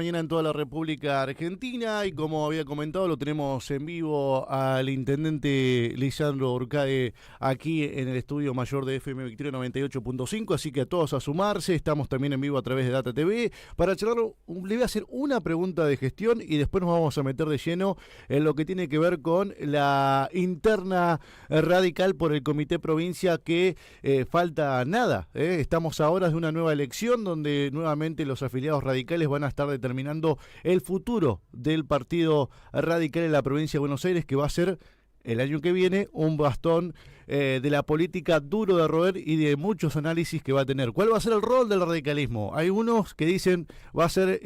Mañana en toda la República Argentina, y como había comentado, lo tenemos en vivo al intendente Lisandro Urcade aquí en el estudio mayor de FM Victoria 98.5, así que a todos a sumarse. Estamos también en vivo a través de Data TV para charlar. Le voy a hacer una pregunta de gestión y después nos vamos a meter de lleno en lo que tiene que ver con la interna radical por el Comité Provincia, que falta nada. Estamos a horas de una nueva elección donde nuevamente los afiliados radicales van a estar determinando el futuro del Partido Radical en la provincia de Buenos Aires, que va a ser el año que viene un bastón de la política duro de roer y de muchos análisis que va a tener. ¿Cuál va a ser el rol del radicalismo? Hay unos que dicen va a ser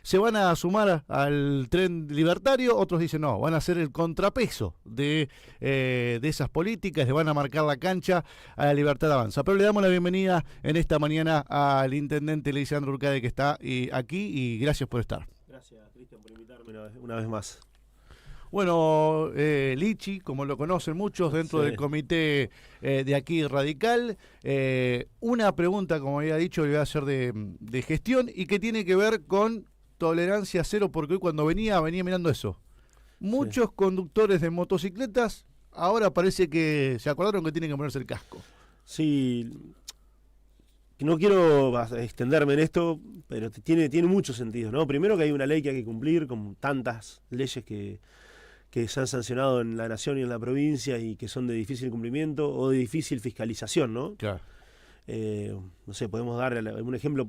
se van a sumar al tren libertario, otros dicen no, van a ser el contrapeso de esas políticas, le van a marcar la cancha a la Libertad Avanza. Pero le damos la bienvenida en esta mañana al intendente Lisandro Urcade, que está aquí, y gracias por estar. Gracias, Cristian, por invitarme una vez más. Bueno, Lichi, como lo conocen muchos dentro del comité de aquí radical, una pregunta, como había dicho, le voy a hacer de gestión y que tiene que ver con tolerancia cero, porque hoy cuando venía mirando eso. Muchos conductores de motocicletas ahora parece que se acordaron que tienen que ponerse el casco. Sí, no quiero extenderme en esto, pero tiene mucho sentido, ¿no? Primero, que hay una ley que hay que cumplir, con tantas leyes que se han sancionado en la nación y en la provincia y que son de difícil cumplimiento o de difícil fiscalización, ¿no? Claro. No sé, podemos dar un ejemplo.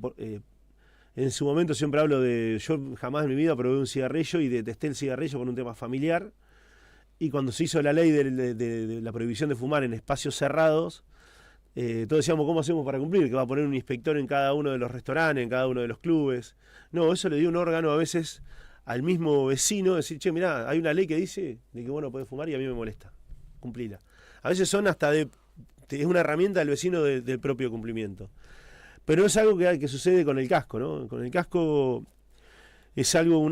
En su momento siempre hablo de, yo jamás en mi vida probé un cigarrillo y detesté el cigarrillo por un tema familiar, y cuando se hizo la ley de la prohibición de fumar en espacios cerrados, todos decíamos, ¿cómo hacemos para cumplir? Que va a poner un inspector en cada uno de los restaurantes, en cada uno de los clubes. No, eso le dio un órgano a veces al mismo vecino, decir, che, mirá, hay una ley que dice de que vos no podés fumar y a mí me molesta, cumplila. A veces son hasta es una herramienta del vecino del propio cumplimiento. Pero es algo que sucede con el casco, ¿no? Con el casco es algo,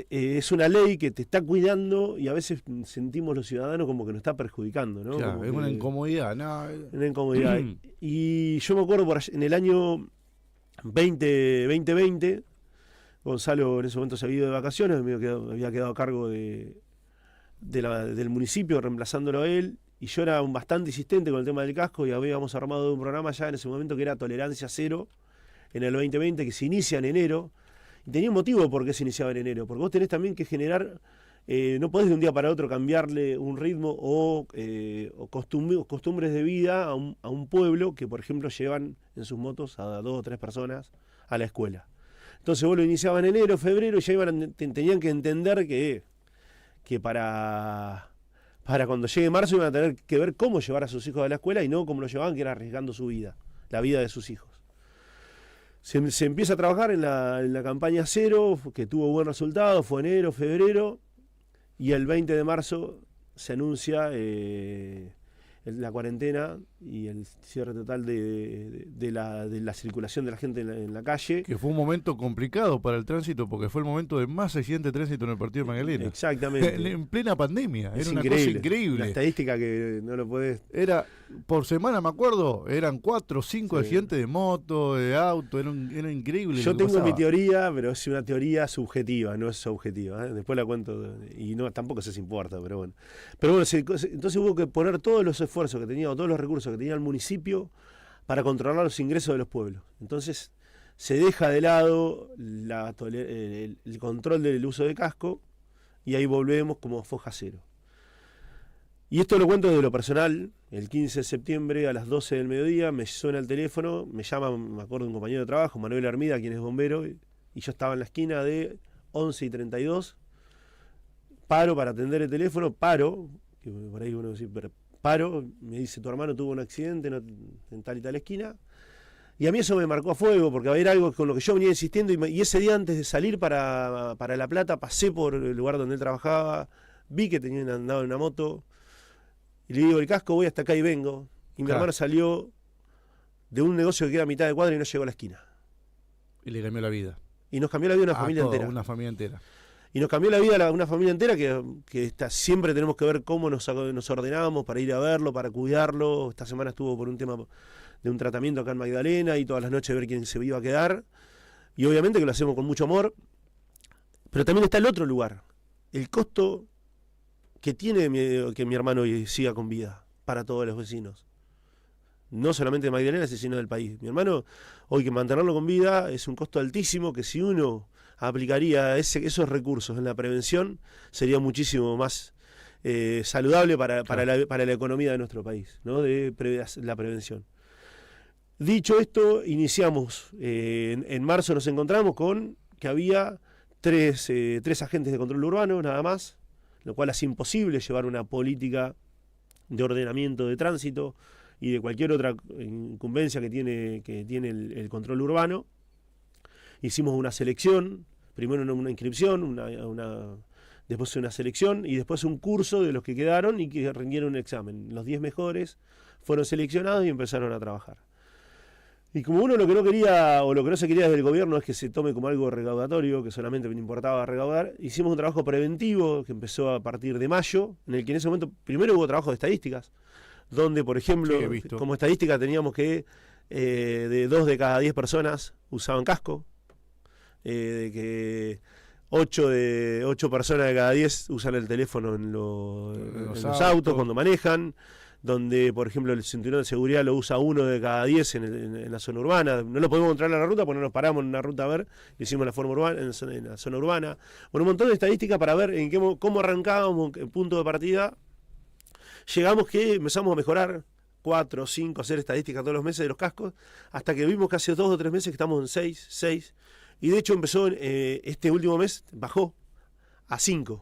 es una ley que te está cuidando, y a veces sentimos los ciudadanos como que nos está perjudicando, ¿no? Claro, como es una incomodidad, ¿no? Una incomodidad. Y yo me acuerdo en el año 2020, Gonzalo en ese momento se había ido de vacaciones, había quedado a cargo del municipio, reemplazándolo a él, y yo era bastante insistente con el tema del casco, y habíamos armado un programa ya en ese momento que era Tolerancia Cero en el 2020, que se inicia en enero, y tenía un motivo por qué se iniciaba en enero, porque vos tenés también que generar, no podés de un día para otro cambiarle un ritmo o costumbres de vida a un pueblo que, por ejemplo, llevan en sus motos a 2 o 3 personas a la escuela. Entonces vos lo iniciabas en enero, febrero, y ya tenían que entender que para cuando llegue marzo iban a tener que ver cómo llevar a sus hijos a la escuela, y no como lo llevaban, que era arriesgando su vida, la vida de sus hijos. Se empieza a trabajar en la campaña cero, que tuvo buen resultado, fue enero, febrero, y el 20 de marzo se anuncia la cuarentena y el cierre total de la circulación de la gente en la calle. Que fue un momento complicado para el tránsito, porque fue el momento de más accidente de tránsito en el partido de Magdalena. Exactamente. En plena pandemia. Es era increíble. Una cosa increíble. Una estadística que no lo podés... Era, por semana me acuerdo, eran 4 o 5 accidentes de moto, de auto, era increíble. Yo tengo mi teoría, pero es una teoría subjetiva, no es objetiva, ¿eh? Después la cuento, y no, tampoco se importa, pero bueno. Entonces hubo que poner todos los esfuerzos que tenía, o todos los recursos que tenía el municipio para controlar los ingresos de los pueblos. Entonces se deja de lado el control del uso de casco, y ahí volvemos como foja cero. Y esto lo cuento de lo personal. El 15 de septiembre a las 12 del mediodía me suena el teléfono, me llama, me acuerdo, un compañero de trabajo, Manuel Armida, quien es bombero, y yo estaba en la esquina de 11 y 32, paro para atender el teléfono, que por ahí uno dice, pero paro, me dice, tu hermano tuvo un accidente en tal y tal esquina, y a mí eso me marcó a fuego, porque era algo con lo que yo venía insistiendo, y ese día antes de salir para La Plata, pasé por el lugar donde él trabajaba, vi que tenían andado en una moto, y le digo, el casco, voy hasta acá y vengo. Y mi hermano salió de un negocio que queda a mitad de cuadra y no llegó a la esquina. Y le cambió la vida. Y nos cambió la vida a una familia entera. Una familia entera. Y nos cambió la vida a una familia entera que siempre tenemos que ver cómo nos ordenamos para ir a verlo, para cuidarlo. Esta semana estuvo por un tema de un tratamiento acá en Magdalena, y todas las noches ver quién se iba a quedar. y obviamente que lo hacemos con mucho amor, pero también está el otro lugar, el costo que tiene que mi hermano hoy siga con vida para todos los vecinos. No solamente de Magdalena, sino del país. Mi hermano, hoy que mantenerlo con vida es un costo altísimo que si uno aplicaría esos recursos en la prevención, sería muchísimo más saludable para la economía de nuestro país, ¿no? La prevención. Dicho esto, iniciamos, en marzo nos encontramos con que había tres agentes de control urbano, nada más, lo cual hace imposible llevar una política de ordenamiento de tránsito y de cualquier otra incumbencia que tiene el control urbano. Hicimos una selección, primero una inscripción, después una selección y después un curso de los que quedaron y que rindieron un examen. Los 10 mejores fueron seleccionados y empezaron a trabajar. Y como uno lo que no quería, o lo que no se quería desde el gobierno es que se tome como algo recaudatorio, que solamente me importaba recaudar, hicimos un trabajo preventivo que empezó a partir de mayo, en el que en ese momento primero hubo trabajo de estadísticas, donde por ejemplo, como estadística teníamos que de 2 de cada 10 personas usaban casco, de que 8 personas de cada 10 usan el teléfono en los autos cuando manejan, donde por ejemplo el cinturón de seguridad lo usa 1 de cada 10 en la zona urbana. No lo podemos encontrar en la ruta porque no nos paramos en una ruta a ver, lo hicimos en la forma urbana, en la zona urbana. Bueno, un montón de estadísticas para ver cómo arrancábamos, el punto de partida. Llegamos que empezamos a mejorar 4, 5, hacer estadísticas todos los meses de los cascos, hasta que vimos que hace 2 o 3 meses que estamos en 6, y de hecho empezó este último mes, bajó a 5.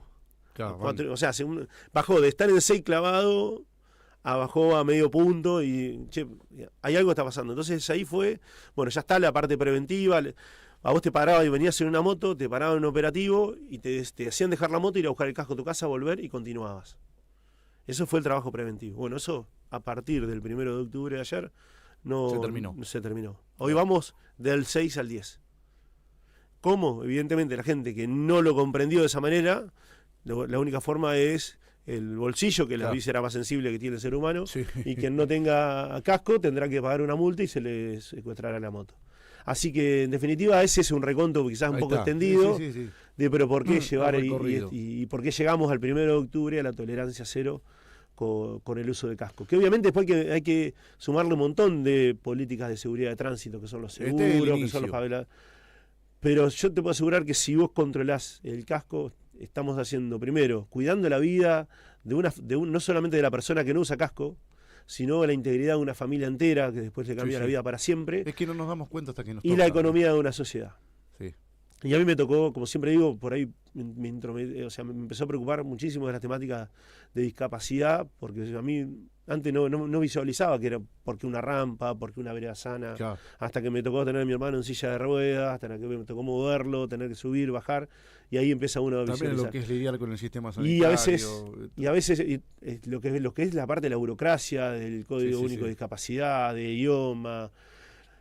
Claro, 4, o sea, bajó de estar en 6 clavado, bajó a medio punto y hay algo que está pasando. Entonces ahí fue, bueno, ya está la parte preventiva. A vos te paraba y venías en una moto, te paraban en un operativo y te hacían dejar la moto, ir a buscar el casco a tu casa, volver y continuabas. Eso fue el trabajo preventivo. Bueno, eso a partir del 1 de octubre de ayer se terminó. Hoy vamos del 6 al 10. ¿Cómo? Evidentemente la gente que no lo comprendió de esa manera, la única forma es el bolsillo, que es la víscera más sensible que tiene el ser humano, y quien no tenga casco tendrá que pagar una multa y se le secuestrará la moto. Así que en definitiva ese es un reconto quizás un poco extendido, de pero por qué llevar y por qué llegamos al 1 de octubre a la tolerancia cero con el uso de casco. Que obviamente después hay que sumarle un montón de políticas de seguridad de tránsito, que son los seguros, que son los favelados. Pero yo te puedo asegurar que si vos controlás el casco, estamos haciendo primero, cuidando la vida no solamente de la persona que no usa casco, sino la integridad de una familia entera que después le cambia la vida para siempre. Es que no nos damos cuenta hasta que nos toca. Y la economía de una sociedad. Sí. Y a mí me tocó, como siempre digo, por ahí me empezó a preocupar muchísimo de las temáticas de discapacidad, porque a mí antes no visualizaba que era porque una rampa, porque una vereda sana, hasta que me tocó tener a mi hermano en silla de ruedas, hasta que me tocó moverlo, tener que subir, bajar, y ahí empieza uno a visualizar. También lo que es lidiar con el sistema sanitario. Y a veces lo que es la parte de la burocracia, del Código Único de Discapacidad, de idioma.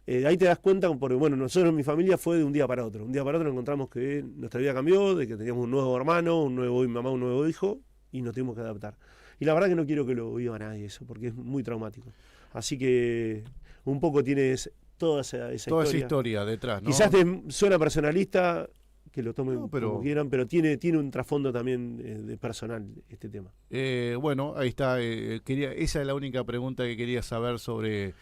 Ahí te das cuenta, porque bueno, nosotros en mi familia fue de un día para otro. Un día para otro encontramos que nuestra vida cambió, de que teníamos un nuevo hermano, un nuevo hijo, y nos tuvimos que adaptar. Y la verdad que no quiero que lo viva nadie eso, porque es muy traumático. Así que un poco tienes toda esa historia detrás, ¿no? Quizás suena personalista, que lo tomen como quieran, pero tiene un trasfondo también de personal este tema. Bueno, ahí está. Esa es la única pregunta que quería saber sobre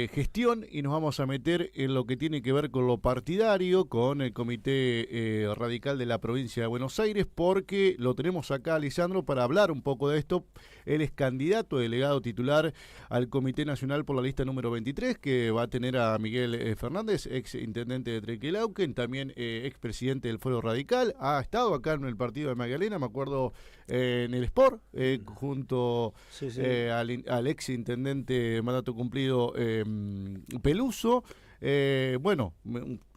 gestión, y nos vamos a meter en lo que tiene que ver con lo partidario, con el Comité Radical de la Provincia de Buenos Aires, porque lo tenemos acá, Lisandro, para hablar un poco de esto. Él es candidato, delegado titular al Comité Nacional por la lista número 23, que va a tener a Miguel Fernández, ex intendente de Trequelauquen, también expresidente del Foro Radical. Ha estado acá en el partido de Magdalena, me acuerdo, en el Sport, junto al ex intendente mandato cumplido Peluso. Bueno,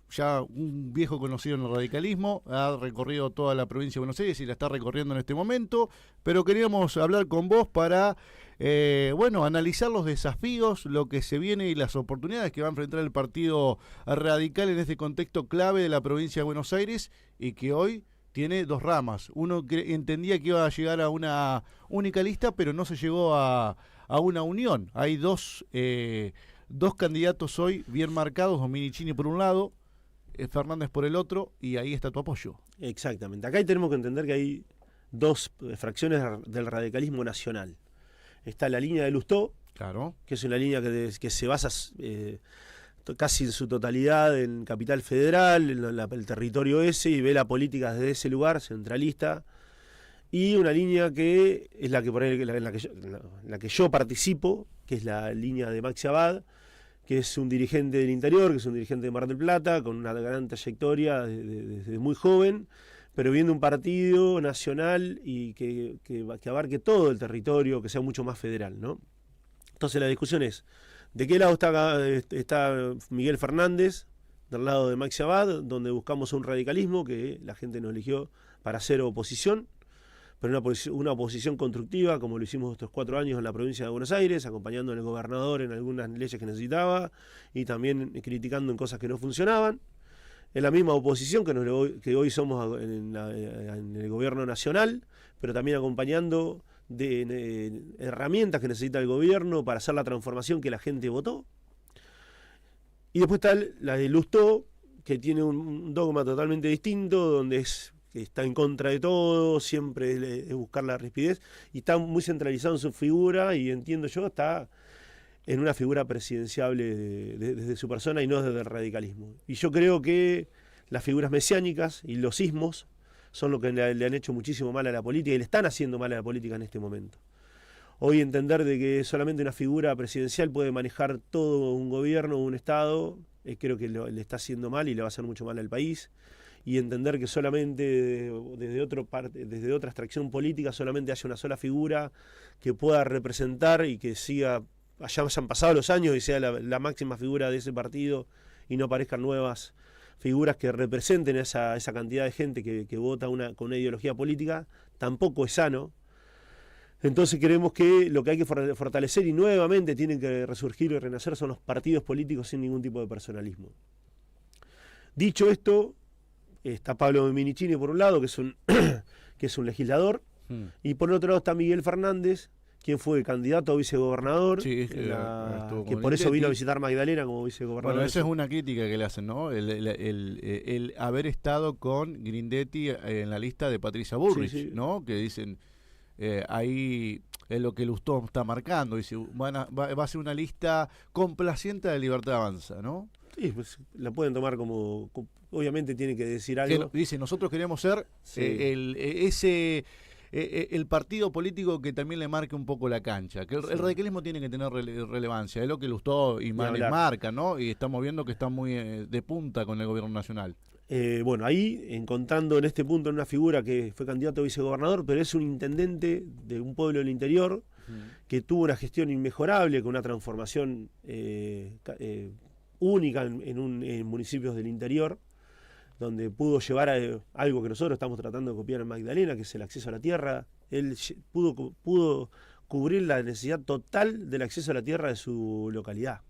ya un viejo conocido en el radicalismo, ha recorrido toda la provincia de Buenos Aires y la está recorriendo en este momento, pero queríamos hablar con vos para analizar los desafíos, lo que se viene y las oportunidades que va a enfrentar el partido radical en este contexto clave de la provincia de Buenos Aires, y que hoy tiene dos ramas. Uno entendía que iba a llegar a una única lista, pero no se llegó a una unión. Hay dos candidatos hoy bien marcados, Dominichini por un lado, Fernández por el otro, y ahí está tu apoyo. Exactamente. Acá tenemos que entender que hay dos fracciones del radicalismo nacional. Está la línea de Lustó, Claro. que es una línea que se basa casi en su totalidad en Capital Federal, en el territorio ese, y ve la política desde ese lugar, centralista. Y una línea que es la que por ahí, en la que yo participo, que es la línea de Maxi Abad, que es un dirigente del interior, que es un dirigente de Mar del Plata, con una gran trayectoria desde muy joven, pero viendo un partido nacional y que abarque todo el territorio, que sea mucho más federal, ¿no? Entonces la discusión es, ¿de qué lado está Miguel Fernández? Del lado de Maxi Abad, donde buscamos un radicalismo que la gente nos eligió para hacer oposición, pero una oposición constructiva, como lo hicimos estos 4 años en la provincia de Buenos Aires, acompañando al gobernador en algunas leyes que necesitaba y también criticando en cosas que no funcionaban. Es la misma oposición que hoy somos en el gobierno nacional, pero también acompañando de herramientas que necesita el gobierno para hacer la transformación que la gente votó. Y después está la de Lustó, que tiene un dogma totalmente distinto, donde está en contra de todo, siempre es buscar la rispidez, y está muy centralizado en su figura, y entiendo yo, está en una figura presidenciable desde su persona y no desde el radicalismo. Y yo creo que las figuras mesiánicas y los sismos son lo que le han hecho muchísimo mal a la política y le están haciendo mal a la política en este momento. Hoy entender de que solamente una figura presidencial puede manejar todo un gobierno o un Estado, creo que le está haciendo mal y le va a hacer mucho mal al país. Y entender que solamente desde otra extracción política solamente haya una sola figura que pueda representar y que hayan pasado los años y sea la máxima figura de ese partido y no aparezcan nuevas figuras que representen esa cantidad de gente que vota con una ideología política, tampoco es sano. Entonces creemos que lo que hay que fortalecer y nuevamente tienen que resurgir y renacer son los partidos políticos sin ningún tipo de personalismo. Dicho esto, está Pablo Minichini por un lado, que es un legislador, y por otro lado está Miguel Fernández, quien fue candidato a vicegobernador, Sí, que por eso vino a visitar Magdalena como vicegobernador. Bueno, esa es una crítica que le hacen, ¿no? El haber estado con Grindetti en la lista de Patricia Bullrich, sí, sí, ¿no? Que dicen, ahí es lo que Lustó está marcando, dice, va a ser una lista complaciente de Libertad Avanza, ¿no? Sí, pues la pueden tomar como obviamente tienen que decir algo. Dice, nosotros queremos ser el partido político que también le marque un poco la cancha, que el radicalismo tiene que tener relevancia, es lo que Lustó y Manes marcan, ¿no? Y estamos viendo que están muy de punta con el gobierno nacional. Bueno, ahí encontrando en este punto una figura que fue candidato a vicegobernador, pero es un intendente de un pueblo del interior que tuvo una gestión inmejorable, con una transformación única en municipios del interior, donde pudo llevar a algo que nosotros estamos tratando de copiar en Magdalena, que es el acceso a la tierra. Él pudo cubrir la necesidad total del acceso a la tierra de su localidad.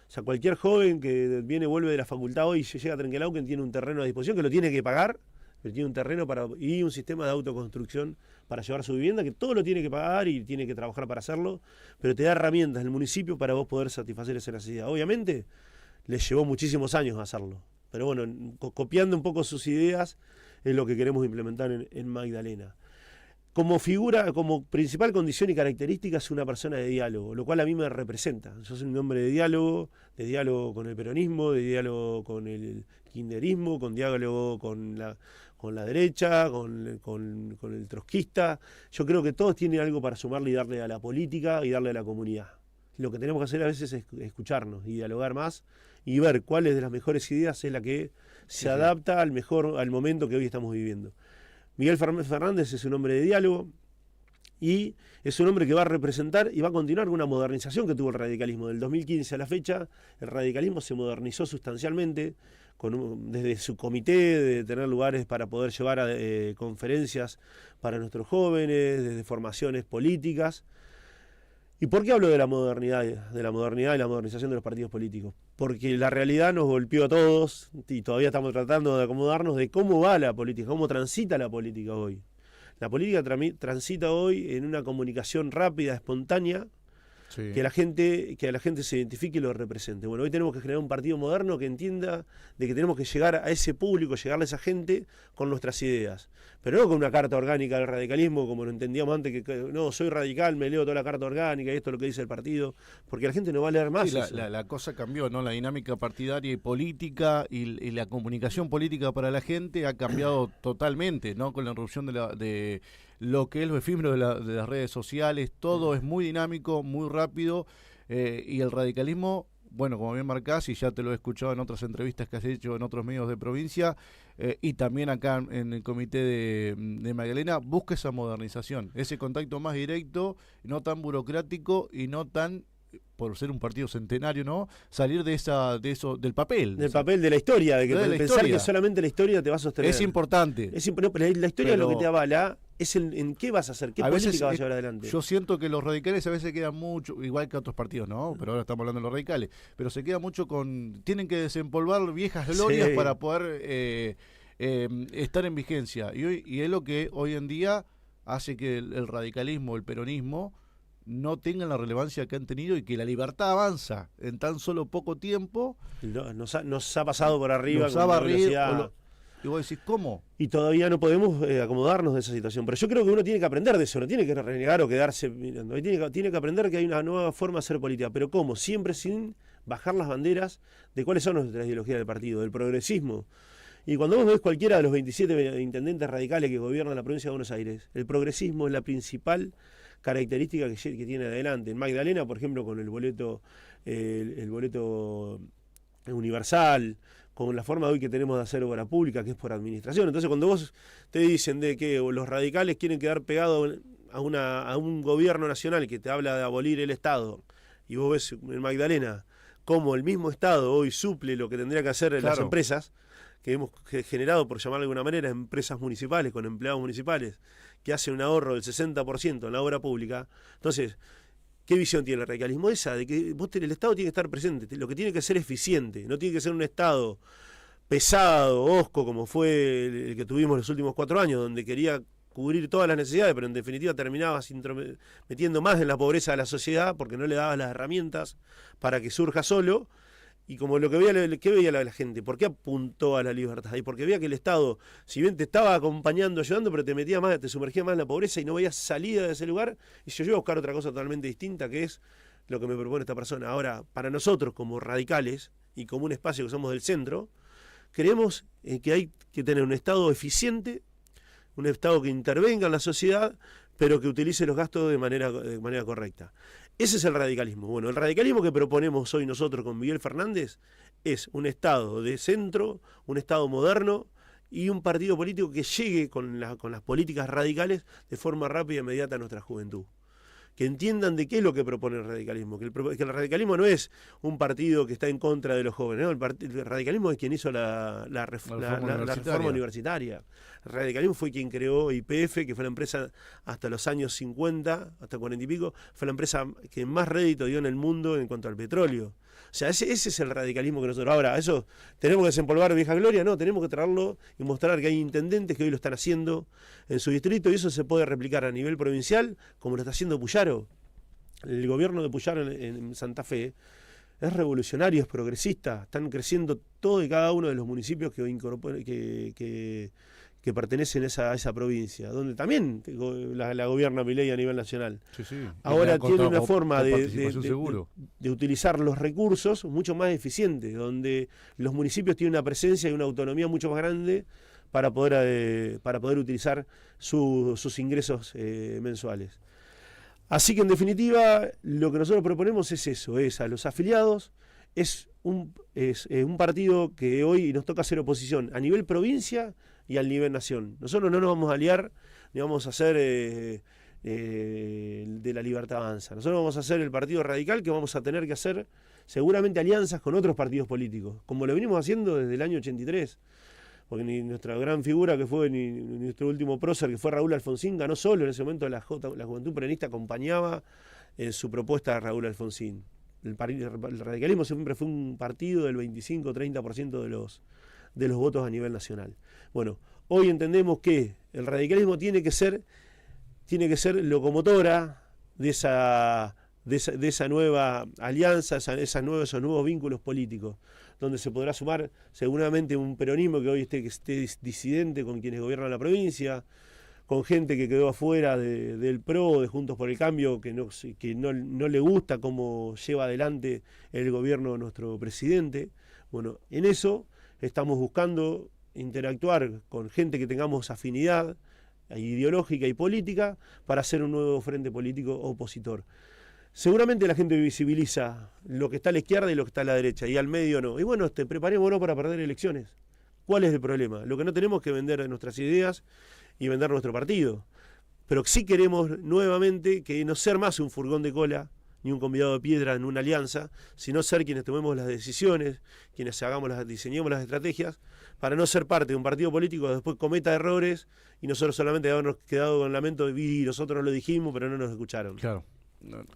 O sea, cualquier joven que vuelve de la facultad hoy y llega a Trenquelauquen tiene un terreno a disposición que lo tiene que pagar, pero tiene un terreno y un sistema de autoconstrucción para llevar su vivienda, que todo lo tiene que pagar y tiene que trabajar para hacerlo, pero te da herramientas el municipio para vos poder satisfacer esa necesidad. Obviamente, les llevó muchísimos años hacerlo. Pero bueno, copiando un poco sus ideas es lo que queremos implementar en Magdalena. Como figura, como principal condición y característica es una persona de diálogo, lo cual a mí me representa. Yo soy un hombre de diálogo con el peronismo, de diálogo con el kirchnerismo, con diálogo con la derecha, con el trotskista. Yo creo que todos tienen algo para sumarle y darle a la política y darle a la comunidad. Lo que tenemos que hacer a veces es escucharnos y dialogar más y ver cuáles de las mejores ideas es la que se adapta al momento que hoy estamos viviendo. Miguel Fernández es un hombre de diálogo y es un hombre que va a representar y va a continuar con una modernización que tuvo el radicalismo. Del 2015 a la fecha, el radicalismo se modernizó sustancialmente, desde su comité, de tener lugares para poder llevar conferencias para nuestros jóvenes, desde formaciones políticas. ¿Y por qué hablo de la modernidad y la modernización de los partidos políticos? Porque la realidad nos golpeó a todos y todavía estamos tratando de acomodarnos de cómo va la política, cómo transita la política hoy. La política transita hoy en una comunicación rápida, espontánea, Sí. que a la gente se identifique y lo represente. Bueno, hoy tenemos que generar un partido moderno que entienda de que tenemos que llegar a ese público, llegarle a esa gente con nuestras ideas. Pero no con una carta orgánica del radicalismo, como lo entendíamos antes, que no, soy radical, me leo toda la carta orgánica y esto es lo que dice el partido, porque la gente no va a leer más. Sí, la cosa cambió, ¿no? La dinámica partidaria y política y la comunicación política para la gente ha cambiado totalmente, ¿no? Con la irrupción de lo que es lo efímero de las redes sociales, todo es muy dinámico, muy rápido, y el radicalismo, bueno, como bien marcás, y ya te lo he escuchado en otras entrevistas que has hecho en otros medios de provincia, y también acá en el comité de Magdalena, busca esa modernización, ese contacto más directo, no tan burocrático y no tan, por ser un partido centenario, ¿no? Salir de eso, del papel. Del papel de la historia, de que de la pensar historia. que solamente la historia te va a sostener. Es importante. No, pero la historia es lo que te avala, es en qué vas a hacer, qué política vas a llevar adelante. Yo siento que los radicales a veces quedan mucho, igual que otros partidos, ¿no? Pero ahora estamos hablando de los radicales, pero se queda mucho tienen que desempolvar viejas glorias para poder estar en vigencia. Y es lo que hoy en día hace que el radicalismo, el peronismo, no tengan la relevancia que han tenido y que la libertad avanza en tan solo poco tiempo. Nos ha pasado por arriba. Nos ha barrido. Y vos decís, ¿cómo? Y todavía no podemos acomodarnos de esa situación. Pero yo creo que uno tiene que aprender de eso, no tiene que renegar o quedarse mirando. Tiene que aprender que hay una nueva forma de hacer política. Pero ¿cómo? Siempre sin bajar las banderas de cuáles son nuestras ideologías del partido, del progresismo. Y cuando vos ves cualquiera de los 27 intendentes radicales que gobiernan la provincia de Buenos Aires, el progresismo es la principal característica que tiene adelante. En Magdalena, por ejemplo, con el boleto universal, con la forma hoy que tenemos de hacer obra pública, que es por administración. Entonces, cuando vos te dicen de que los radicales quieren quedar pegados a un gobierno nacional que te habla de abolir el Estado, y vos ves en Magdalena cómo el mismo Estado hoy suple lo que tendría que hacer las empresas, que hemos generado, por llamarlo de alguna manera, empresas municipales con empleados municipales, que hacen un ahorro del 60% en la obra pública. Entonces, ¿qué visión tiene el radicalismo? Esa, de que el Estado tiene que estar presente, lo que tiene que ser eficiente, no tiene que ser un Estado pesado, hosco, como fue el que tuvimos los últimos 4 años, donde quería cubrir todas las necesidades, pero en definitiva terminabas metiendo más en la pobreza de la sociedad porque no le dabas las herramientas para que surja solo. Y como lo que veía la gente, ¿por qué apuntó a la libertad? Y porque veía que el Estado, si bien te estaba acompañando, ayudando, pero te sumergía más en la pobreza y no veías salida de ese lugar, y yo iba a buscar otra cosa totalmente distinta, que es lo que me propone esta persona. Ahora, para nosotros como radicales y como un espacio que somos del centro, creemos que hay que tener un Estado eficiente, un Estado que intervenga en la sociedad, pero que utilice los gastos de manera correcta. Ese es el radicalismo. Bueno, el radicalismo que proponemos hoy nosotros con Miguel Fernández es un Estado de centro, un Estado moderno y un partido político que llegue con las políticas radicales de forma rápida e inmediata a nuestra juventud. Que entiendan de qué es lo que propone el radicalismo, que el radicalismo no es un partido que está en contra de los jóvenes, ¿no? El radicalismo es quien hizo la reforma universitaria. El radicalismo fue quien creó YPF, que fue la empresa hasta los años 50, hasta 40 y pico, fue la empresa que más rédito dio en el mundo en cuanto al petróleo. O sea, ese es el radicalismo que nosotros... Ahora, ¿eso tenemos que desempolvar vieja gloria? No, tenemos que traerlo y mostrar que hay intendentes que hoy lo están haciendo en su distrito y eso se puede replicar a nivel provincial como lo está haciendo Puyaro. El gobierno de Puyaro en Santa Fe es revolucionario, es progresista. Están creciendo todo y cada uno de los municipios que pertenecen a esa provincia, donde también la gobierna Milei a nivel nacional. Sí. Ahora tiene una forma de utilizar los recursos mucho más eficiente, donde los municipios tienen una presencia y una autonomía mucho más grande para poder utilizar sus ingresos mensuales. Así que en definitiva lo que nosotros proponemos es eso, es a los afiliados, es un partido que hoy nos toca hacer oposición a nivel provincia y al nivel nación. Nosotros no nos vamos a aliar ni vamos a hacer de la Libertad Avanza. Nosotros vamos a hacer el partido radical que vamos a tener que hacer seguramente alianzas con otros partidos políticos, como lo venimos haciendo desde el año 83. Porque nuestra gran figura que fue nuestro último prócer, que fue Raúl Alfonsín, ganó solo en ese momento la Juventud Peronista acompañaba en su propuesta a Raúl Alfonsín. El radicalismo siempre fue un partido del 25-30% de los votos a nivel nacional. Bueno, hoy entendemos que el radicalismo tiene que ser locomotora de de esa nueva alianza, esos nuevos vínculos políticos, donde se podrá sumar seguramente un peronismo que hoy esté disidente con quienes gobiernan la provincia, con gente que quedó afuera del PRO, de Juntos por el Cambio, que no le gusta cómo lleva adelante el gobierno de nuestro presidente. Bueno, en eso estamos buscando interactuar con gente que tengamos afinidad ideológica y política para hacer un nuevo frente político opositor. Seguramente la gente visibiliza lo que está a la izquierda y lo que está a la derecha, y al medio no. Y bueno, preparémonos para perder elecciones. ¿Cuál es el problema? Lo que no tenemos que vender nuestras ideas y vender nuestro partido. Pero sí queremos nuevamente que no ser más un furgón de cola ni un convidado de piedra en una alianza, sino ser quienes tomemos las decisiones, quienes diseñemos las estrategias, para no ser parte de un partido político que después cometa errores y nosotros solamente habernos quedado con lamento y nosotros lo dijimos pero no nos escucharon. Claro.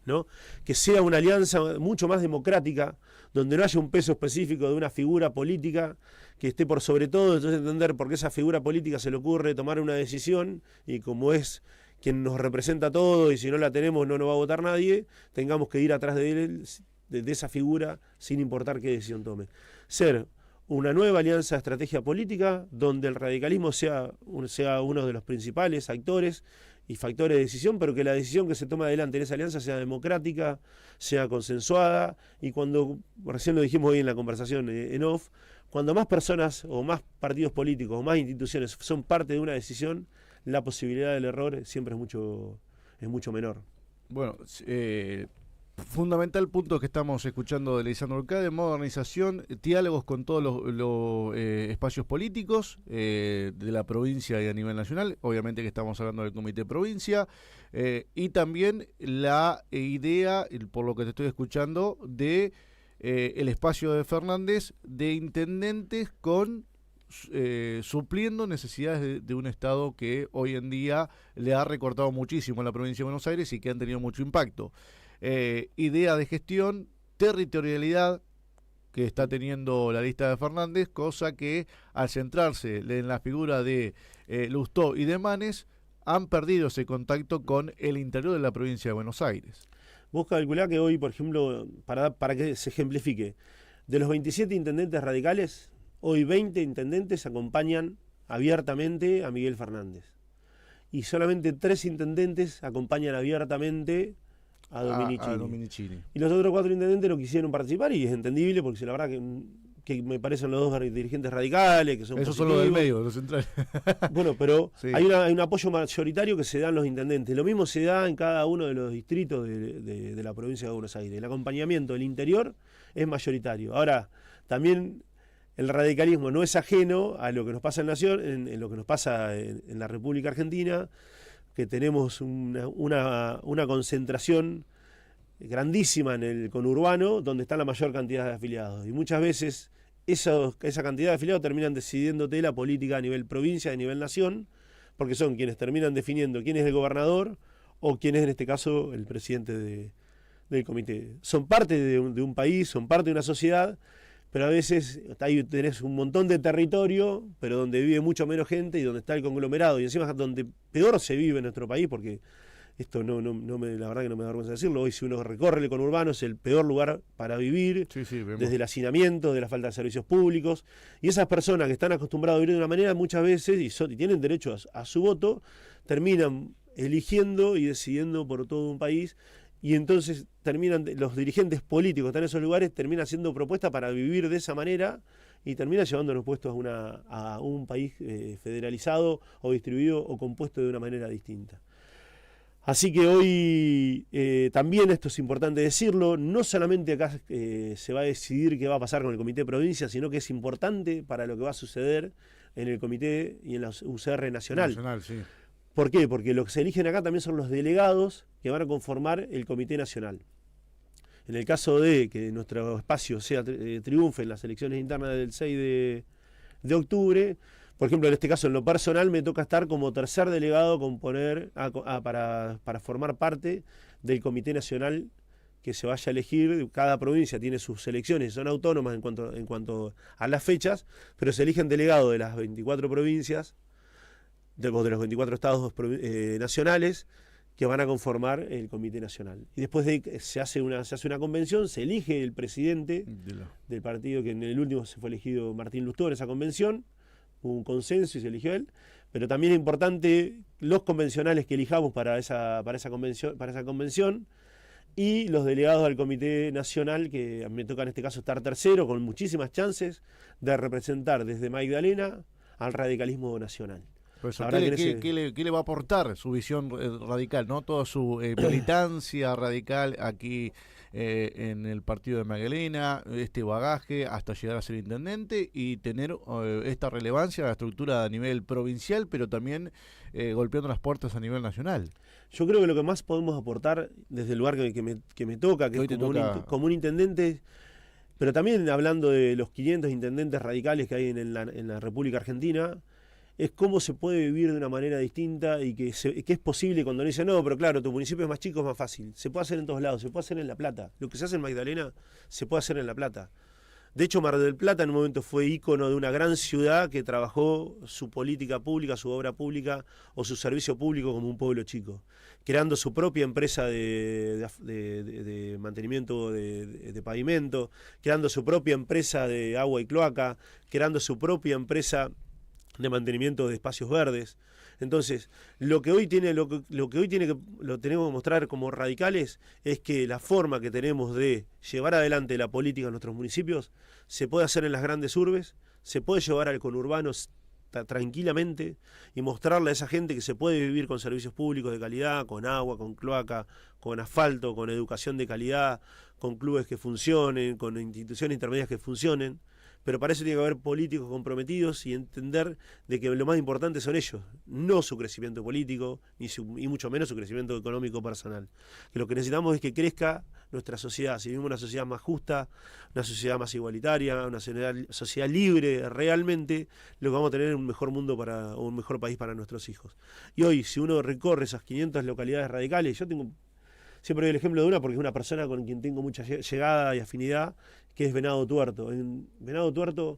¿No? Que sea una alianza mucho más democrática, donde no haya un peso específico de una figura política que esté por sobre todo, entonces entender por qué esa figura política se le ocurre tomar una decisión y como es quien nos representa a todos y si no la tenemos no nos va a votar nadie, tengamos que ir atrás de él, de esa figura, sin importar qué decisión tome. Ser una nueva alianza de estrategia política donde el radicalismo sea uno de los principales actores y factores de decisión, pero que la decisión que se toma adelante en esa alianza sea democrática, sea consensuada, y cuando, recién lo dijimos hoy en la conversación en off, cuando más personas o más partidos políticos o más instituciones son parte de una decisión, la posibilidad del error siempre es mucho menor. Bueno, fundamental punto que estamos escuchando de Lisandro Urcade: modernización, diálogos con todos los espacios políticos de la provincia y a nivel nacional, obviamente que estamos hablando del Comité Provincia, y también la idea, por lo que te estoy escuchando, de el espacio de Fernández de intendentes con supliendo necesidades de un Estado que hoy en día le ha recortado muchísimo a la provincia de Buenos Aires y que han tenido mucho impacto. Idea de gestión, territorialidad que está teniendo la lista de Fernández, cosa que al centrarse en la figura de Lustó y de Manes han perdido ese contacto con el interior de la provincia de Buenos Aires. Vos calculá que hoy, por ejemplo, para que se ejemplifique, de los 27 intendentes radicales, hoy 20 intendentes acompañan abiertamente a Miguel Fernández. Y solamente 3 intendentes acompañan abiertamente a Dominichini. Y los otros 4 intendentes no quisieron participar y es entendible porque la verdad que me parecen los dos dirigentes radicales, que son esos positivos. Son los del medio, de los centrales. Bueno, pero sí. hay un apoyo mayoritario que se da en los intendentes. Lo mismo se da en cada uno de los distritos de la provincia de Buenos Aires. El acompañamiento del interior es mayoritario. Ahora, también el radicalismo no es ajeno a lo que nos pasa en lo que nos pasa en la República Argentina, que tenemos una concentración grandísima en el conurbano, donde está la mayor cantidad de afiliados. Y muchas veces esa cantidad de afiliados terminan decidiéndote la política a nivel provincia, a nivel nación, porque son quienes terminan definiendo quién es el gobernador o quién es en este caso el presidente del comité. Son parte de un país, son parte de una sociedad, pero a veces ahí tenés un montón de territorio, pero donde vive mucho menos gente y donde está el conglomerado, y encima donde peor se vive en nuestro país, porque esto la verdad que no me da vergüenza decirlo, hoy si uno recorre el conurbano es el peor lugar para vivir, desde el hacinamiento, de la falta de servicios públicos, y esas personas que están acostumbradas a vivir de una manera muchas veces, y tienen derecho a su voto, terminan eligiendo y decidiendo por todo un país. Y entonces los dirigentes políticos que están en esos lugares terminan haciendo propuestas para vivir de esa manera y terminan llevándonos puestos a un país federalizado o distribuido o compuesto de una manera distinta. Así que hoy también esto es importante decirlo, no solamente acá se va a decidir qué va a pasar con el Comité de Provincia, sino que es importante para lo que va a suceder en el Comité y en la UCR Nacional. Sí. ¿Por qué? Porque lo que se eligen acá también son los delegados que van a conformar el Comité Nacional. En el caso de que nuestro espacio triunfe en las elecciones internas del 6 de octubre, por ejemplo, en este caso, en lo personal, me toca estar como tercer delegado para formar parte del Comité Nacional que se vaya a elegir. Cada provincia tiene sus elecciones, son autónomas en cuanto a las fechas, pero se eligen delegados de las 24 provincias, de los 24 estados nacionales, que van a conformar el Comité Nacional. Y después se hace una convención, se elige el presidente del partido, que en el último se fue elegido Martín Lustó en esa convención, hubo un consenso y se eligió él, pero también es importante los convencionales que elijamos para esa convención y los delegados al Comité Nacional, que me toca en este caso estar tercero, con muchísimas chances de representar desde Magdalena al radicalismo nacional. Profesor, ¿qué le va a aportar su visión radical, ¿no? Toda su militancia radical aquí en el partido de Magdalena, este bagaje hasta llegar a ser intendente y tener esta relevancia en la estructura a nivel provincial, pero también golpeando las puertas a nivel nacional? Yo creo que lo que más podemos aportar desde el lugar que me toca, que es como un intendente, pero también hablando de los 500 intendentes radicales que hay en la República Argentina, es cómo se puede vivir de una manera distinta y que es posible cuando uno dice, no, pero claro, tu municipio es más chico, es más fácil. Se puede hacer en todos lados, se puede hacer en La Plata. Lo que se hace en Magdalena se puede hacer en La Plata. De hecho, Mar del Plata en un momento fue ícono de una gran ciudad que trabajó su política pública, su obra pública o su servicio público como un pueblo chico, creando su propia empresa de mantenimiento de pavimento, creando su propia empresa de agua y cloaca, creando su propia empresa de mantenimiento de espacios verdes. Entonces, lo que hoy tenemos que mostrar como radicales es que la forma que tenemos de llevar adelante la política en nuestros municipios se puede hacer en las grandes urbes, se puede llevar al conurbano tranquilamente y mostrarle a esa gente que se puede vivir con servicios públicos de calidad, con agua, con cloaca, con asfalto, con educación de calidad, con clubes que funcionen, con instituciones intermedias que funcionen. Pero para eso tiene que haber políticos comprometidos y entender de que lo más importante son ellos, no su crecimiento político, y mucho menos su crecimiento económico personal. Que lo que necesitamos es que crezca nuestra sociedad, si vivimos una sociedad más justa, una sociedad más igualitaria, una sociedad libre realmente, lo que vamos a tener es un mejor mundo o un mejor país para nuestros hijos. Y hoy, si uno recorre esas 500 localidades radicales, siempre doy el ejemplo de una porque es una persona con quien tengo mucha llegada y afinidad, que es Venado Tuerto. En Venado Tuerto,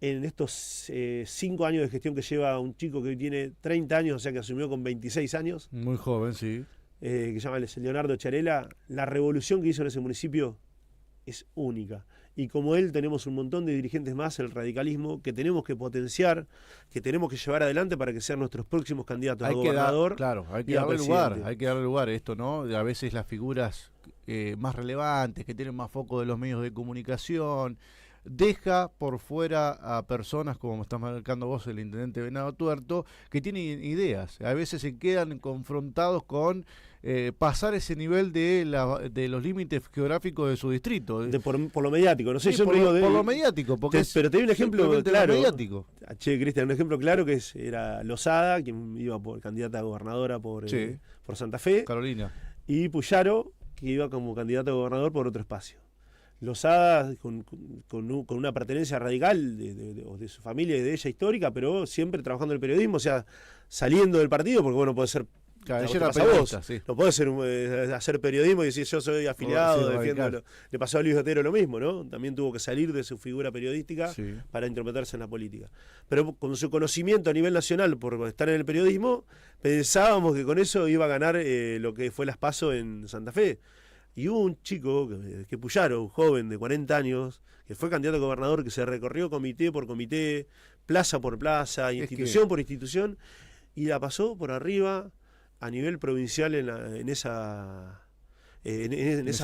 en estos 5 años de gestión que lleva un chico que hoy tiene 30 años, o sea que asumió con 26 años. Muy joven, sí. Que se llama Leonardo Charela, la revolución que hizo en ese municipio es única. Y como él tenemos un montón de dirigentes más, el radicalismo, que tenemos que potenciar, que tenemos que llevar adelante para que sean nuestros próximos candidatos a gobernador. Hay que darle lugar a esto, ¿no? A veces las figuras más relevantes, que tienen más foco de los medios de comunicación, deja por fuera a personas, como me estás marcando vos, el intendente Venado Tuerto, que tienen ideas. A veces se quedan confrontados con pasar ese nivel de los límites geográficos de su distrito. Por lo mediático, no sé, sí, yo por lo mediático. Pero te doy un ejemplo claro. Mediático. Che, Cristian, un ejemplo claro que era Lozada, quien iba por candidata a gobernadora por Santa Fe. Carolina. Y Puyaro, que iba como candidato a gobernador por otro espacio. Lozada con una pertenencia radical de su familia y de ella histórica, pero siempre trabajando en el periodismo, o sea, saliendo del partido, porque bueno, puede ser... No puede ser hacer periodismo y decir yo soy afiliado, defiendo. Le pasó a Luis Otero lo mismo, ¿no? También tuvo que salir de su figura periodística para intrometerse en la política. Pero con su conocimiento a nivel nacional por estar en el periodismo, pensábamos que con eso iba a ganar lo que fue las PASO en Santa Fe. Y hubo un chico, que Puyaro, un joven de 40 años, que fue candidato a gobernador, que se recorrió comité por comité, plaza por plaza, institución por institución, y la pasó por arriba a nivel provincial en esa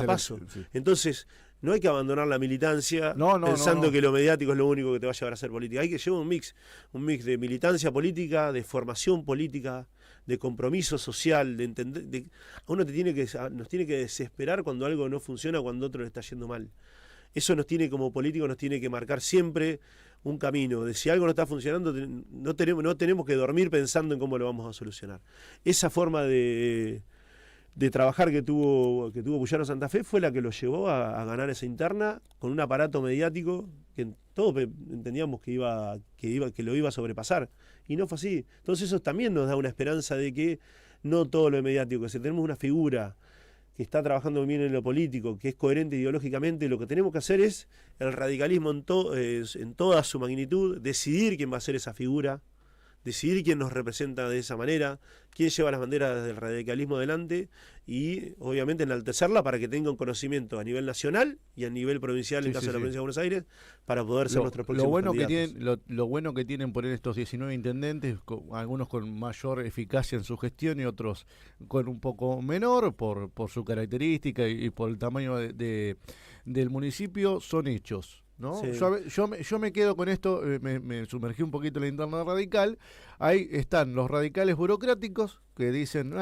PASO. Sí. Entonces, no hay que abandonar la militancia pensando que lo mediático es lo único que te va a llevar a hacer política. Hay que llevar un mix de militancia política, de formación política, de compromiso social, de entender. Nos tiene que desesperar cuando algo no funciona, cuando otro le está yendo mal. Eso como políticos nos tiene que marcar siempre un camino, de si algo no está funcionando, no tenemos que dormir pensando en cómo lo vamos a solucionar. Esa forma de trabajar que tuvo Puyaro Santa Fe fue la que lo llevó a ganar esa interna con un aparato mediático que todos entendíamos que lo iba a sobrepasar, y no fue así. Entonces eso también nos da una esperanza de que no todo lo mediático, que si tenemos una figura que está trabajando bien en lo político, que es coherente ideológicamente, lo que tenemos que hacer es el radicalismo en toda su magnitud, decidir quién va a ser esa figura, decidir quién nos representa de esa manera, quién lleva las banderas del radicalismo adelante y obviamente enaltecerla para que tenga un conocimiento a nivel nacional y a nivel provincial en caso de la provincia de Buenos Aires para poder ser nuestros próximos candidatos. Lo bueno que tienen por estos 19 intendentes, algunos con mayor eficacia en su gestión y otros con un poco menor por su característica y por el tamaño del municipio, son hechos, ¿no? Sí. Yo me quedo con esto, me sumergí un poquito en la interna radical. Ahí están los radicales burocráticos que dicen,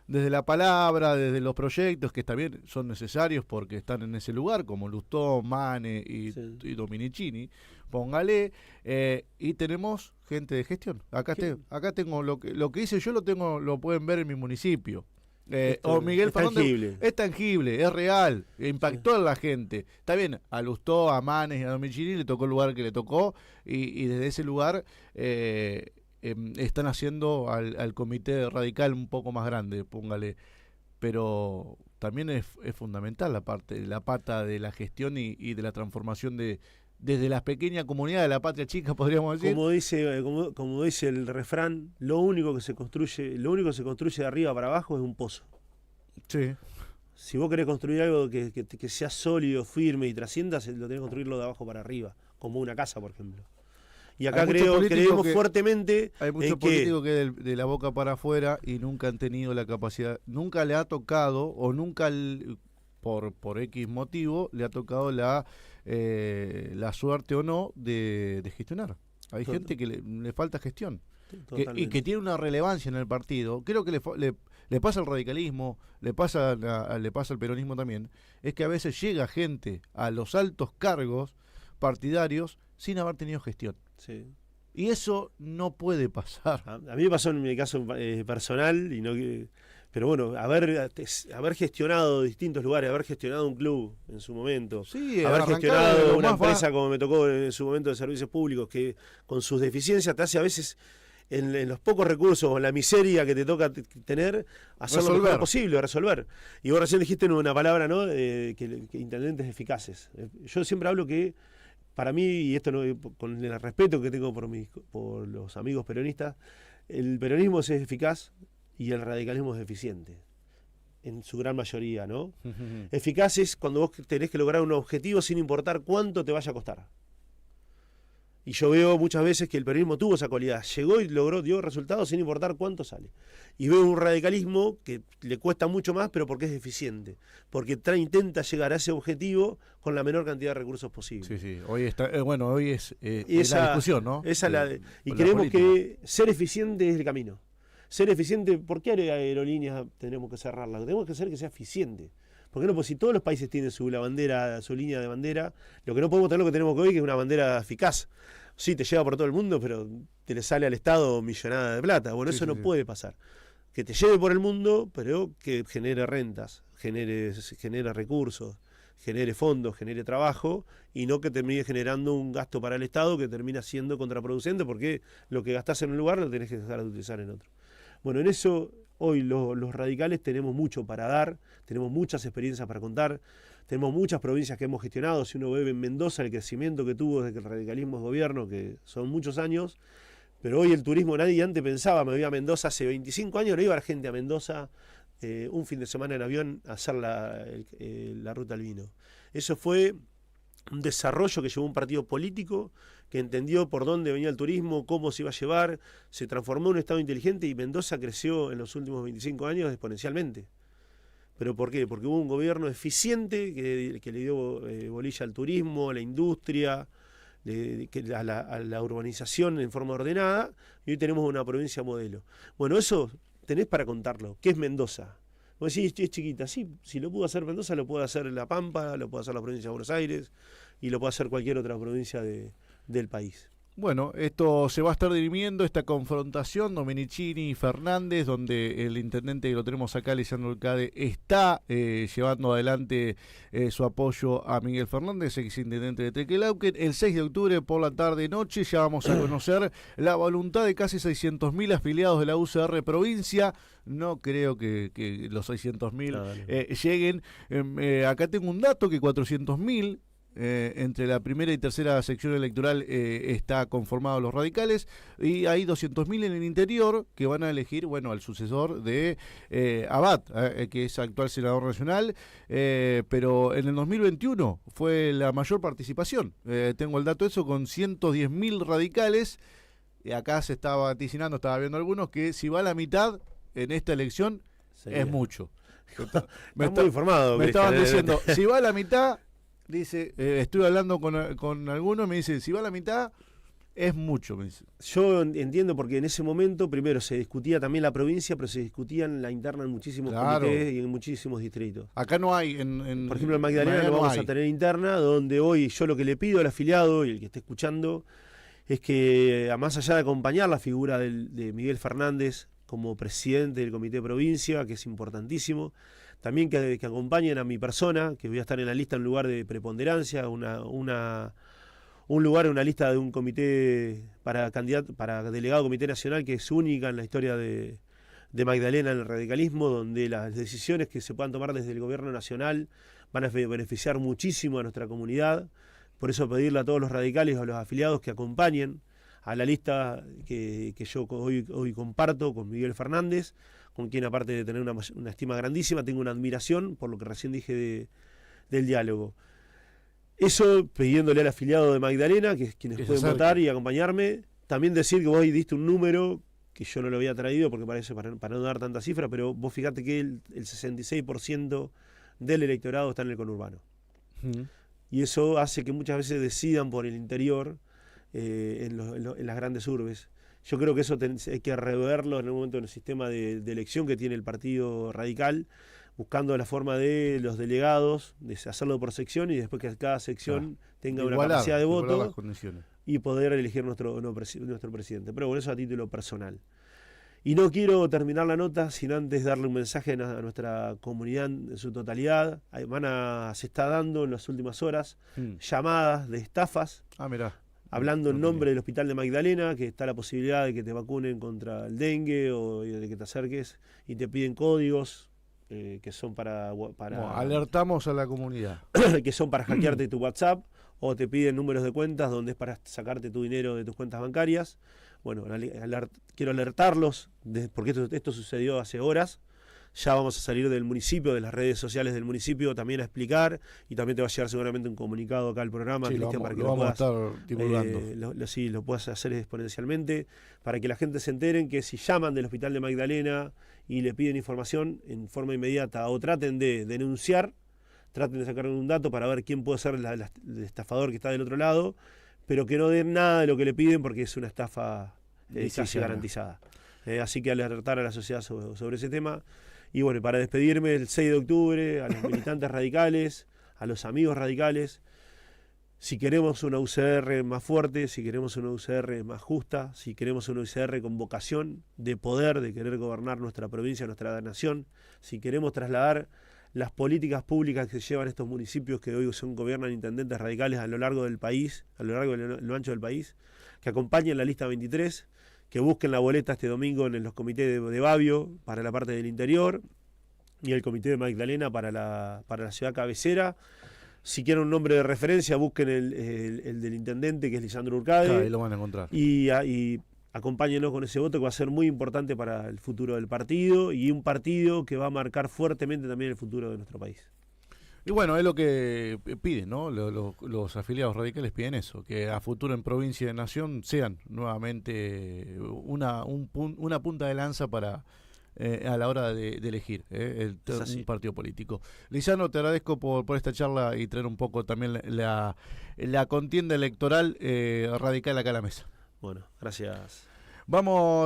desde la palabra, desde los proyectos, que también son necesarios porque están en ese lugar, como Lustó, Mane y Dominicini, póngale, y tenemos gente de gestión. Acá tengo lo que hice yo, lo pueden ver en mi municipio. O Miguel Fernández es tangible, es real, impactó a la gente. Está bien, a Lustó, a Manes y a Dominichini le tocó el lugar que le tocó, y desde ese lugar están haciendo al comité radical un poco más grande, póngale. Pero también es fundamental la pata de la gestión y de la transformación desde las pequeñas comunidades de la patria chica, podríamos decir. Como dice el refrán, lo único que se construye de arriba para abajo es un pozo. Sí. Si vos querés construir algo que sea sólido, firme y trascienda, lo tenés que construirlo de abajo para arriba, como una casa, por ejemplo. Y acá creemos fuertemente. Hay muchos políticos que de la boca para afuera y nunca han tenido la capacidad, nunca le ha tocado, o nunca por X motivo, le ha tocado la suerte o no de gestionar. Hay gente que le falta gestión y que tiene una relevancia en el partido. Creo que le pasa al radicalismo, le pasa al peronismo también, es que a veces llega gente a los altos cargos partidarios sin haber tenido gestión. Sí. Y eso no puede pasar. A mí me pasó en mi caso personal, pero bueno, haber gestionado distintos lugares, haber gestionado un club en su momento, haber gestionado una empresa como me tocó en su momento de servicios públicos, que con sus deficiencias te hace a veces, en los pocos recursos o en la miseria que te toca tener, hacer lo mejor posible, resolver. Y vos recién dijiste una palabra, ¿no? Que intendentes eficaces. Yo siempre hablo que, para mí, y esto no, con el respeto que tengo por los amigos peronistas, el peronismo es eficaz y el radicalismo es eficiente, en su gran mayoría, ¿no? Eficaz es cuando vos tenés que lograr un objetivo sin importar cuánto te vaya a costar. Y yo veo muchas veces que el peronismo tuvo esa cualidad, llegó y dio resultados sin importar cuánto sale. Y veo un radicalismo que le cuesta mucho más, pero porque es eficiente, porque intenta llegar a ese objetivo con la menor cantidad de recursos posible. Sí. Hoy es la discusión, ¿no? Y creemos que ser eficiente es el camino. Ser eficiente, ¿por qué aerolíneas tenemos que cerrarla? Tenemos que hacer que sea eficiente. ¿Por qué no? Pues si todos los países tienen su línea de bandera, lo que no podemos tener lo que tenemos hoy, que es una bandera eficaz. Sí, te lleva por todo el mundo, pero te le sale al Estado millonada de plata. Bueno, eso no puede pasar. Que te lleve por el mundo, pero que genere rentas, genere recursos, genere fondos, genere trabajo, y no que termine generando un gasto para el Estado que termina siendo contraproducente, porque lo que gastás en un lugar lo tenés que dejar de utilizar en otro. Bueno, en eso hoy los radicales tenemos mucho para dar, tenemos muchas experiencias para contar, tenemos muchas provincias que hemos gestionado. Si uno ve en Mendoza el crecimiento que tuvo desde que el radicalismo es gobierno, que son muchos años, pero hoy el turismo, nadie antes pensaba, me iba a Mendoza hace 25 años, no iba la gente a Mendoza un fin de semana en avión a hacer la ruta al vino. Eso fue un desarrollo que llevó un partido político que entendió por dónde venía el turismo, cómo se iba a llevar, se transformó en un estado inteligente y Mendoza creció en los últimos 25 años exponencialmente. ¿Pero por qué? Porque hubo un gobierno eficiente que le dio bolilla al turismo, a la industria, a la urbanización en forma ordenada, y hoy tenemos una provincia modelo. Bueno, eso tenés para contarlo. ¿Qué es Mendoza? Vos decís, es chiquita. Sí, si lo pudo hacer Mendoza, lo puede hacer La Pampa, lo puede hacer la provincia de Buenos Aires, y lo puede hacer cualquier otra provincia del país. Bueno, esto se va a estar dirimiendo, esta confrontación, Dominichini y Fernández, donde el intendente que lo tenemos acá, Lisandro Urcade, está llevando adelante su apoyo a Miguel Fernández, exintendente de Trequelauquen. El 6 de octubre por la tarde-noche ya vamos a conocer la voluntad de casi 600.000 afiliados de la UCR provincia. No creo que los 600.000 lleguen. Acá tengo un dato que 400.000 entre la primera y tercera sección electoral está conformado los radicales, y hay 200.000 en el interior que van a elegir, bueno, al sucesor de Abad, que es actual senador nacional, pero en el 2021 fue la mayor participación. Tengo el dato de eso, con 110.000 radicales. Acá se estaba vaticinando, estaba viendo algunos, que si va a la mitad en esta elección es mucho. Me está muy informado. Me estaban diciendo, si va a la mitad, dice, estuve hablando con algunos, me dicen, si va a la mitad, es mucho, me dice. Yo entiendo porque en ese momento, primero, se discutía también la provincia, pero se discutía en la interna en muchísimos comités y en muchísimos distritos. Acá no hay. Por ejemplo, en Magdalena lo vamos a tener interna, donde hoy yo lo que le pido al afiliado y el que esté escuchando es que, más allá de acompañar la figura de Miguel Fernández como presidente del comité de provincia, que es importantísimo, también que acompañen a mi persona, que voy a estar en la lista en lugar de preponderancia, un lugar en una lista de un comité para delegado comité nacional, que es única en la historia de Magdalena en el radicalismo, donde las decisiones que se puedan tomar desde el gobierno nacional van a beneficiar muchísimo a nuestra comunidad. Por eso pedirle a todos los radicales o a los afiliados que acompañen a la lista que yo hoy comparto con Miguel Fernández, con quien, aparte de tener una estima grandísima, tengo una admiración por lo que recién dije del diálogo. Eso pidiéndole al afiliado de Magdalena, que es quienes pueden votar y acompañarme. También decir que vos hoy diste un número que yo no lo había traído porque parece para no dar tanta cifra, pero vos fíjate que el 66% del electorado está en el conurbano. Y eso hace que muchas veces decidan por el interior, en las grandes urbes. Yo creo que eso hay que reverlo en el momento del sistema de elección que tiene el Partido Radical, buscando la forma de los delegados, de hacerlo por sección y después que cada sección tenga una capacidad de voto y poder elegir nuestro presidente. Pero bueno, eso a título personal. Y no quiero terminar la nota sin antes darle un mensaje a nuestra comunidad en su totalidad. Se está dando en las últimas horas llamadas de estafas. Hablando en nombre del Hospital de Magdalena, que está la posibilidad de que te vacunen contra el dengue o de que te acerques y te piden códigos que son para alertamos a la comunidad. Que son para hackearte tu WhatsApp, o te piden números de cuentas donde es para sacarte tu dinero de tus cuentas bancarias. Bueno, quiero alertarlos, porque esto sucedió hace horas. Ya vamos a salir del municipio, de las redes sociales del municipio, también a explicar, y también te va a llegar seguramente un comunicado acá al programa, sí, Cristian, para que lo puedas estar divulgando. Lo puedas hacer exponencialmente, para que la gente se enteren que si llaman del Hospital de Magdalena y le piden información en forma inmediata o traten de denunciar, traten de sacar un dato para ver quién puede ser el estafador que está del otro lado, pero que no den nada de lo que le piden porque es una estafa casi garantizada. Así que alertar a la sociedad sobre ese tema. Y bueno, para despedirme, el 6 de octubre, a los militantes radicales, a los amigos radicales, si queremos una UCR más fuerte, si queremos una UCR más justa, si queremos una UCR con vocación de poder, de querer gobernar nuestra provincia, nuestra nación, si queremos trasladar las políticas públicas que llevan estos municipios que hoy gobiernan intendentes radicales a lo largo del país, a lo largo de lo ancho del país, que acompañen la lista 23, que busquen la boleta este domingo en los comités de Babio para la parte del interior y el comité de Magdalena para la ciudad cabecera. Si quieren un nombre de referencia, busquen el del intendente, que es Lisandro Urcade. Claro, ahí lo van a encontrar. Y acompáñenos con ese voto que va a ser muy importante para el futuro del partido, y un partido que va a marcar fuertemente también el futuro de nuestro país. Y bueno, es lo que piden, ¿no? Los afiliados radicales piden eso, que a futuro en provincia y nación sean nuevamente una punta de lanza para a la hora de elegir un partido político. Lisandro, te agradezco por esta charla y traer un poco también la contienda electoral radical acá a la mesa. Bueno, gracias. Vamos.